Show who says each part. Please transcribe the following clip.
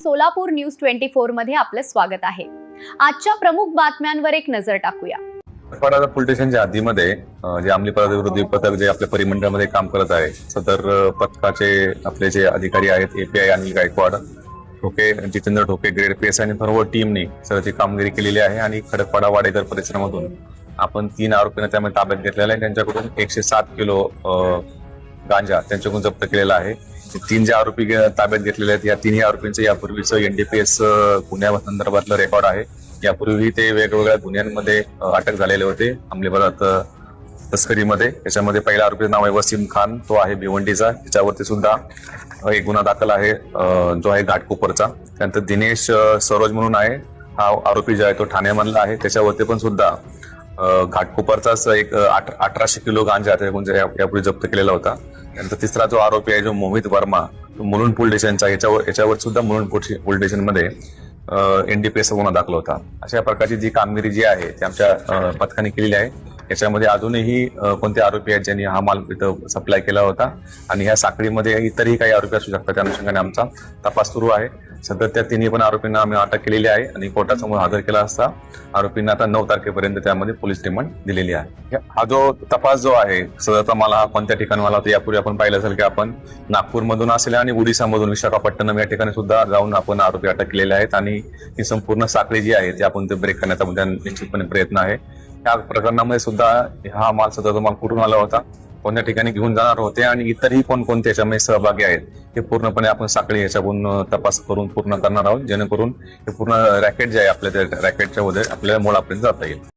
Speaker 1: Solapur news 24 मध्ये आपलं स्वागत आहे। आजच्या प्रमुख बातम्यांवर एक नजर टाकूया।
Speaker 2: पडादा पोलीस स्टेशनच्या हद्दीमध्ये जे अंमली पदार्थ पथक जे आपल्या परिमंडळामध्ये काम करत आहे, सदर पथकाचे आपले जे अधिकारी आहेत एपीआय अनिल गायकवाड, ठोके जितेंद्र ठोके ग्रेड पीएस आणि सर्व टीमने सर्वची कामगिरी केलेली आहे आणि खडकपाडा वाडेकर परिसरामधून आपण 3 आरोपींना त्यामध्ये ताब्यात घेतलेला आहे। त्यांच्याकडून 107 किलो गांजा त्यांच्याकडून जप्त केलेला आहे। 3 जे आरोपी ताब्यात घेतलेले आहेत, या 3 आरोपींचं यापूर्वीच एनडीपीएस गुन्ह्यासंदर्भातलं रेकॉर्ड आहे। यापूर्वी ते वेगवेगळ्या गुन्ह्यांमध्ये अटक झालेले होते अंमली पदार्थ तस्करीमध्ये। त्याच्यामध्ये पहिला आरोपीचं नाव आहे वसीम खान, तो आहे भिवंडीचा, त्याच्यावरती सुद्धा एक गुन्हा दाखल आहे जो आहे घाटकोपरचा। त्यानंतर दिनेश सरोज म्हणून आहे, हा आरोपी जो आहे तो ठाण्यामधला आहे, त्याच्यावरती पण सुद्धा घाटकोपरचाच एक 1800 किलो गांजा म्हणजे यापूर्वी जप्त केलेला होता। त्यानंतर तिसरा जो आरोपी आहे जो मोहित वर्मा, तो मुलुंड पोलीस स्टेशनचा, याच्यावर सुद्धा मुलुंड पोलीस स्टेशनमध्ये एनडीपीएस गुन्हा दाखल होता। अशा प्रकारची जी कामगिरी जी आहे ती आमच्या पथकाने केलेली आहे। याच्यामध्ये अजूनही कोणते आरोपी आहेत ज्यांनी हा माल इथं सप्लाय केला होता आणि ह्या साखळीमध्ये इतरही काही आरोपी असू शकतात, त्या अनुषंगाने आमचा तपास सुरू आहे। सध्या त्या 3 पण आरोपींना आम्ही अटक केलेली आहे आणि कोर्टासमोर हजर केला असता आरोपींना आता 9 तारखेपर्यंत त्यामध्ये पोलीस रिमांड दिलेली आहे। हा जो तपास जो आहे सदरचा मला हा कोणत्या ठिकाणी मला होता, यापूर्वी आपण पाहिलं असेल की आपण नागपूरमधून असेल आणि ओडिसामधून विशाखापट्टणम या ठिकाणी सुद्धा जाऊन आपण आरोपी अटक केलेले आहेत आणि ही संपूर्ण साखळी जी आहे ती आपण ते ब्रेक करण्याचा निश्चितपणे प्रयत्न आहे। या प्रकरणामध्ये सुद्धा हा माल सदरचा माल कुठून आला होता, कोणत्या ठिकाणी घेऊन जाणार होते आणि इतरही कोणकोणते याच्यामध्ये सहभागी आहेत हे पूर्णपणे आपण साखळी याच्याकडून तपास करून पूर्ण करणार आहोत, जेणेकरून हे पूर्ण रॅकेट जे आहे आपल्या त्या रॅकेटच्या मध्ये आपल्याला मुळापर्यंत जाता येईल।